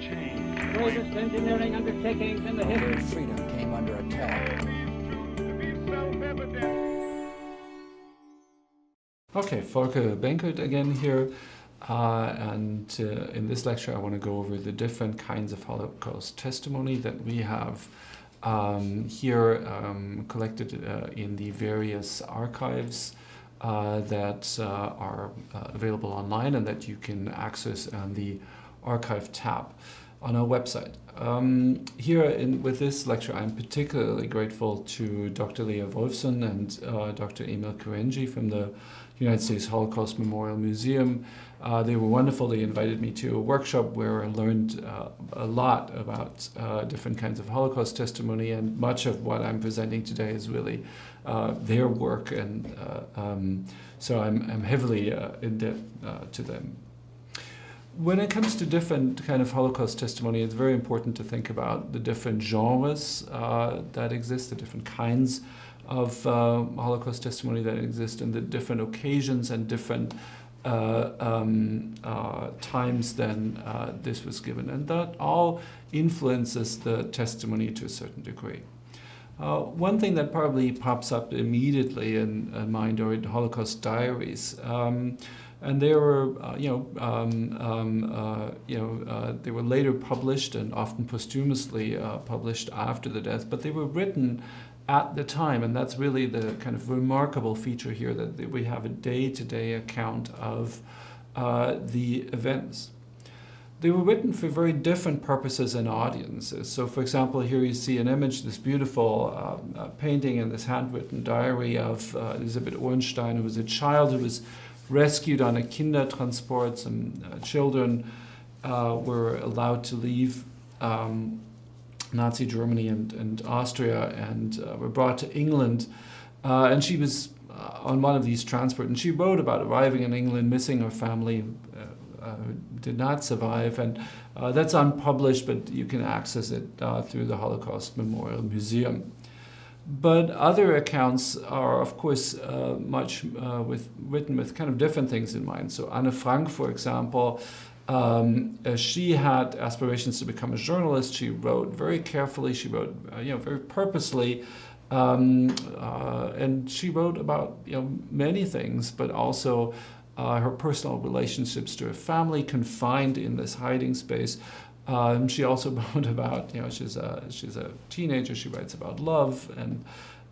change. Greatest engineering undertakings in the history. Freedom came under attack. To be self-evident. Okay, Volker Benkert again here, and in this lecture I want to go over the different kinds of Holocaust testimony that we have here collected in the various archives that are available online and that you can access on the archive tab on our website. With this lecture, I'm particularly grateful to Dr. Leah Wolfson and Dr. Emil Kurenji from the United States Holocaust Memorial Museum. They were wonderful. They invited me to a workshop where I learned a lot about different kinds of Holocaust testimony, and much of what I'm presenting today is really their work, and so I'm heavily in debt to them. When it comes to different kind of Holocaust testimony, it's very important to think about the different genres that exist, the different kinds of Holocaust testimony that exist, and the different occasions and different times then this was given. And that all influences the testimony to a certain degree. One thing that probably pops up immediately in mind are the Holocaust diaries. And they were, they were later published and often posthumously published after the death, but they were written at the time, and that's really the kind of remarkable feature here, that we have a day-to-day account of the events. They were written for very different purposes and audiences. So, for example, here you see an image, this beautiful painting and this handwritten diary of Elisabeth Ohrenstein, who was a child who was rescued on a Kindertransport. Some children were allowed to leave Nazi Germany and Austria and were brought to England. And she was on one of these transports, and she wrote about arriving in England, missing her family, who did not survive. And that's unpublished, but you can access it through the Holocaust Memorial Museum. But other accounts are, of course, written with kind of different things in mind. So Anne Frank, for example, she had aspirations to become a journalist. She wrote very carefully. She wrote, very purposely, and she wrote about many things, but also her personal relationships to her family, confined in this hiding space. She also wrote about, she's a teenager. She writes about love,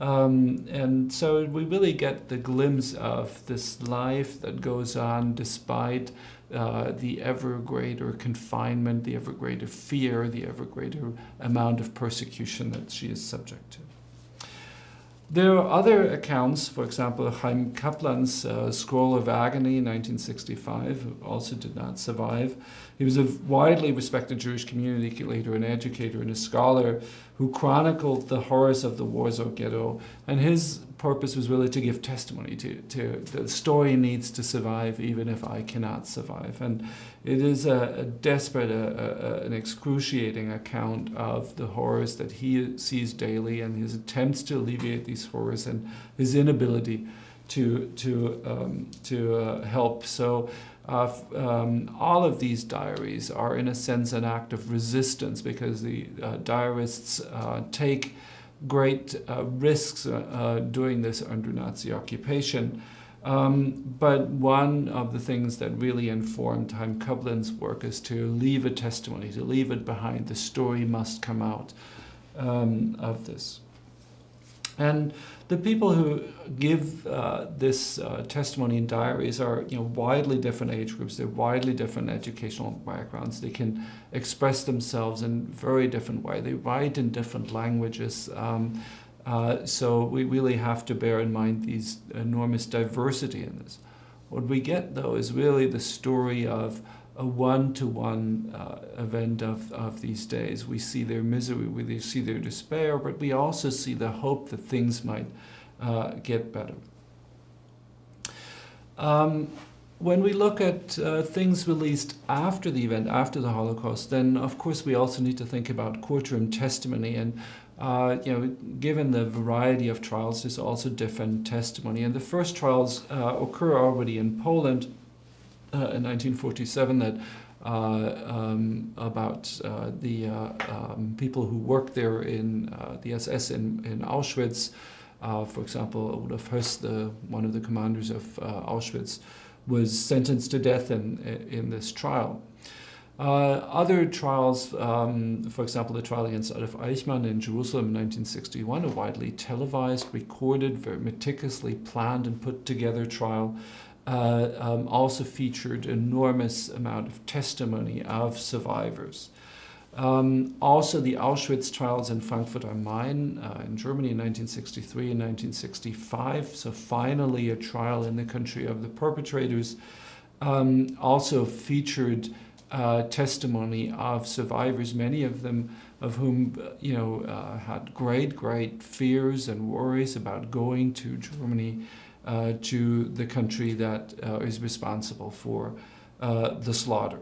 and so we really get the glimpse of this life that goes on despite the ever greater confinement, the ever greater fear, the ever greater amount of persecution that she is subject to. There are other accounts, for example, Chaim Kaplan's Scroll of Agony in 1965, who also did not survive. He was a widely respected Jewish community leader, an educator, and a scholar who chronicled the horrors of the Warsaw Ghetto, and his purpose was really to give testimony to the story needs to survive even if I cannot survive. And it is a desperate, an excruciating account of the horrors that he sees daily, and his attempts to alleviate these horrors and his inability to help. So all of these diaries are in a sense an act of resistance, because the diarists take great risks doing this under Nazi occupation. But one of the things that really informed Chaim Kaplan's work is to leave a testimony, to leave it behind. The story must come out of this. And the people who give this testimony in diaries are widely different age groups. They're widely different educational backgrounds. They can express themselves in very different ways. They write in different languages. So we really have to bear in mind these enormous diversity in this. What we get, though, is really the story of a one-to-one event of these days. We see their misery, we see their despair, but we also see the hope that things might get better. When we look at things released after the event, after the Holocaust, then of course we also need to think about courtroom testimony. And given the variety of trials, there's also different testimony. And the first trials occur already in Poland in 1947 that about the people who worked there in the SS in Auschwitz. For example, Olaf Höss, one of the commanders of Auschwitz, was sentenced to death in this trial. Other trials, for example, the trial against Adolf Eichmann in Jerusalem in 1961, a widely televised, recorded, very meticulously planned and put together trial, also featured enormous amount of testimony of survivors. Also, the Auschwitz trials in Frankfurt am Main in Germany in 1963 and 1965, so finally a trial in the country of the perpetrators, also featured testimony of survivors, many of them of whom had great fears and worries about going to Germany, to the country that is responsible for the slaughter.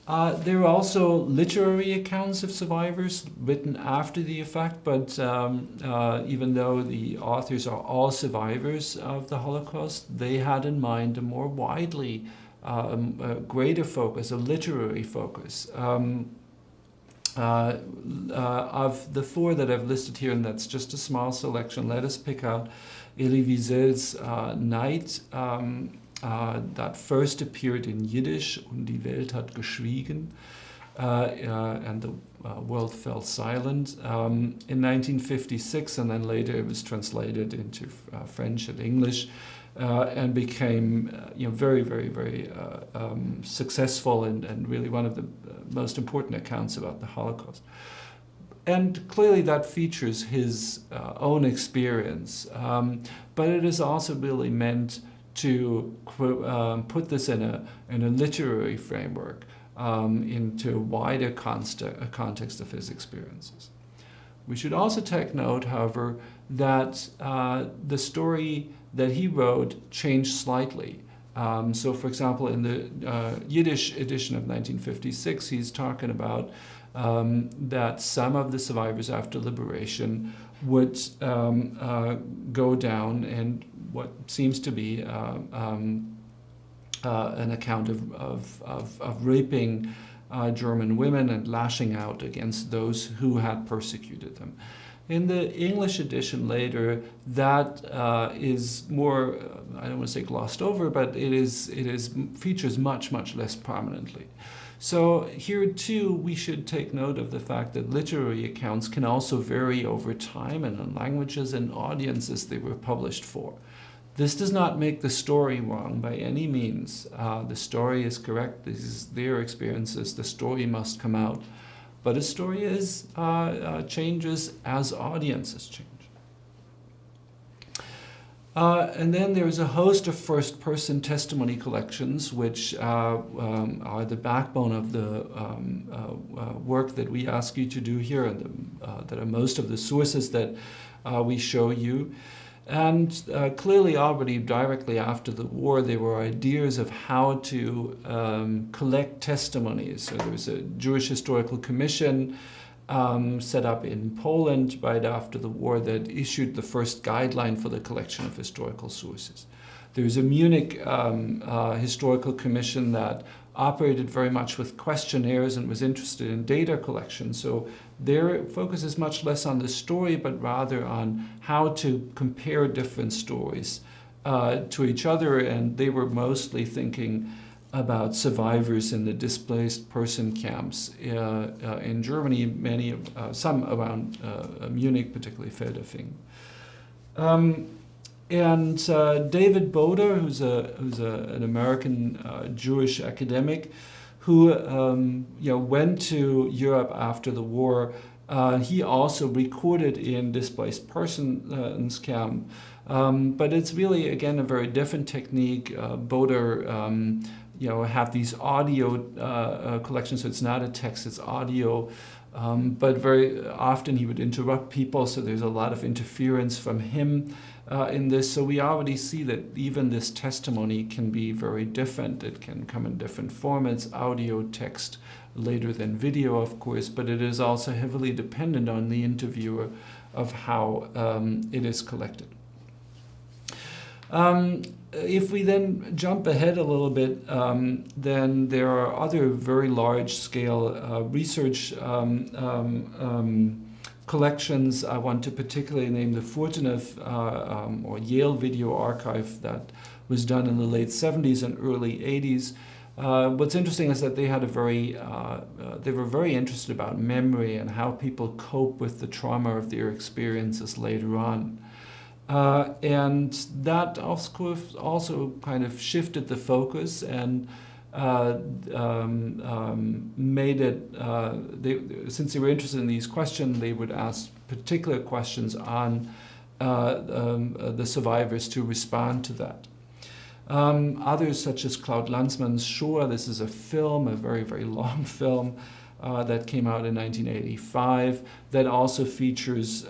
There are also literary accounts of survivors written after the effect, but even though the authors are all survivors of the Holocaust, they had in mind a more widely, a greater focus, a literary focus. Of the four that I've listed here, and that's just a small selection, let us pick out Elie Wiesel's Night, that first appeared in Yiddish, und die Welt hat geschwiegen, and the world fell silent, in 1956, and then later it was translated into French and English, and became very successful and really one of the most important accounts about the Holocaust. And clearly that features his own experience, but it is also really meant to put this in a literary framework, into a wider context of his experiences. We should also take note, however, that the story that he wrote changed slightly. So, for example, in the Yiddish edition of 1956, he's talking about that some of the survivors after liberation would go down, and what seems to be an account of raping German women and lashing out against those who had persecuted them. In the English edition later, that is more, I don't want to say glossed over, but it features much less prominently. So here too, we should take note of the fact that literary accounts can also vary over time and in languages and audiences they were published for. This does not make the story wrong by any means. The story is correct. This is their experiences. The story must come out. But a story changes as audiences change. And then there's a host of first-person testimony collections, which are the backbone of the work that we ask you to do here, and that are most of the sources that we show you. And clearly already directly after the war, there were ideas of how to collect testimonies. So there was a Jewish Historical Commission set up in Poland right after the war that issued the first guideline for the collection of historical sources. There was a Munich Historical Commission that operated very much with questionnaires and was interested in data collection. So their focus is much less on the story, but rather on how to compare different stories to each other. And they were mostly thinking about survivors in the displaced person camps in Germany, some around Munich, particularly Feldafing. And David Boder, who's an American Jewish academic, who went to Europe after the war. He also recorded in displaced persons camp, but it's really again a very different technique. Boder, have these audio collections, so it's not a text, it's audio. But very often he would interrupt people, so there's a lot of interference from him in this. So we already see that even this testimony can be very different. It can come in different formats, audio, text, later than video, of course, but it is also heavily dependent on the interviewer of how it is collected. If we then jump ahead a little bit, then there are other very large-scale research collections. I want to particularly name the Fortunev or Yale Video Archive that was done in the late 70s and early 80s. What's interesting is that they had they were very interested about memory and how people cope with the trauma of their experiences later on. And that also kind of shifted the focus and made it, since they were interested in these questions, they would ask particular questions on the survivors to respond to that. Others, such as Claude Lanzmann's Shoah, this is a film, a very, very long film that came out in 1985, that also features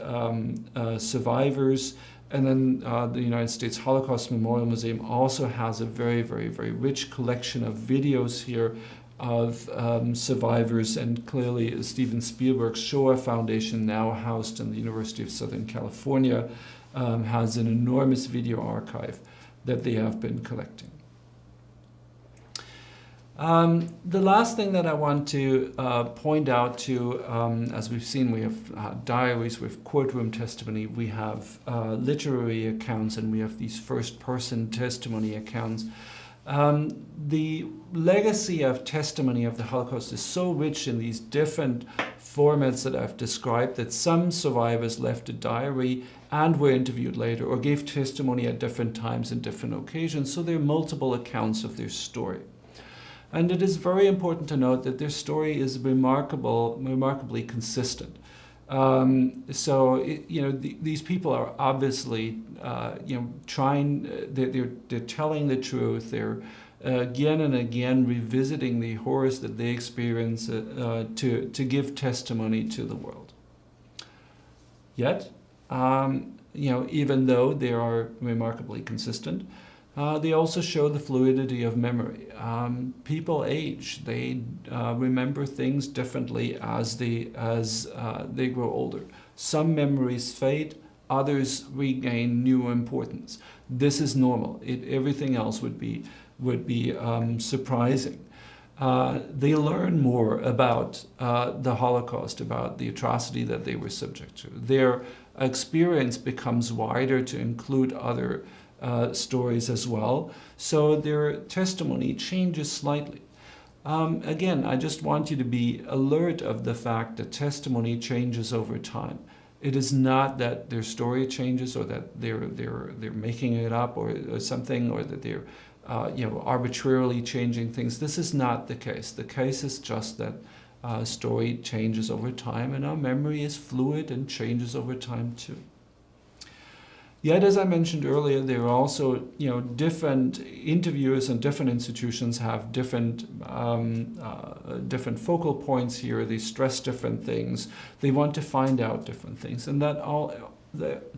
survivors. And then the United States Holocaust Memorial Museum also has a very, very, very rich collection of videos here of survivors. And clearly Steven Spielberg's Shoah Foundation, now housed in the University of Southern California, has an enormous video archive that they have been collecting. The last thing that I want to point out to, as we've seen, we have diaries, we have courtroom testimony, we have literary accounts, and we have these first-person testimony accounts. The legacy of testimony of the Holocaust is so rich in these different formats that I've described that some survivors left a diary and were interviewed later or gave testimony at different times and different occasions, so there are multiple accounts of their story. And it is very important to note that their story is remarkably consistent. These people are obviously, they're telling the truth. They're again and again revisiting the horrors that they experience to give testimony to the world. Yet, even though they are remarkably consistent, they also show the fluidity of memory. People age; they remember things differently as they grow older. Some memories fade; others regain new importance. This is normal. Everything else would be surprising. They learn more about the Holocaust, about the atrocity that they were subject to. Their experience becomes wider to include other stories as well, so their testimony changes slightly. Again, I just want you to be alert of the fact that testimony changes over time. It is not that their story changes or that they're making it up or something, or that they're arbitrarily changing things. This is not the case. The case is just that story changes over time, and our memory is fluid and changes over time too. Yet, as I mentioned earlier, there are also, different interviewers and different institutions have different focal points here. They stress different things. They want to find out different things, and that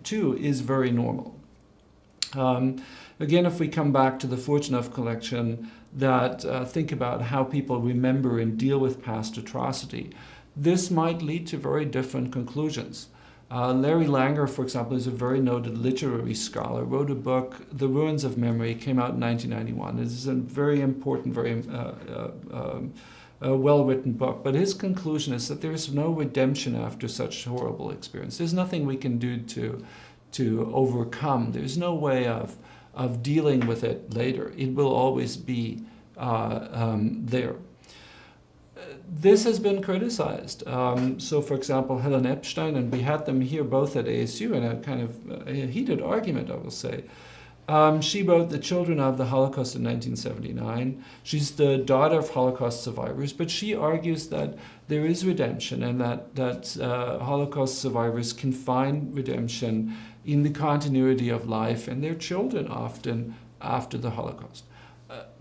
too is very normal. Again, if we come back to the Fortunev collection that think about how people remember and deal with past atrocity, this might lead to very different conclusions. Larry Langer, for example, is a very noted literary scholar, wrote a book, The Ruins of Memory, came out in 1991. It is a very important, very well-written book. But his conclusion is that there is no redemption after such horrible experience. There's nothing we can do to overcome. There's no way of dealing with it later. It will always be there. This has been criticized. So, for example, Helen Epstein, and we had them here both at ASU in a kind of a heated argument, I will say. She wrote The Children of the Holocaust in 1979. She's the daughter of Holocaust survivors, but she argues that there is redemption and that Holocaust survivors can find redemption in the continuity of life and their children often after the Holocaust.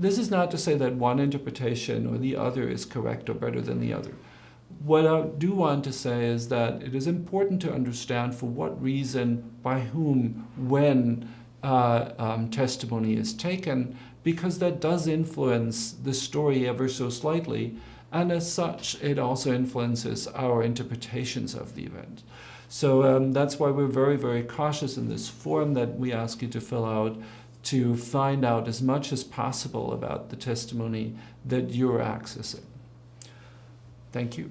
This is not to say that one interpretation or the other is correct or better than the other. What I do want to say is that it is important to understand for what reason, by whom, when testimony is taken, because that does influence the story ever so slightly, and as such, it also influences our interpretations of the event. So that's why we're very, very cautious in this form that we ask you to fill out to find out as much as possible about the testimony that you're accessing. Thank you.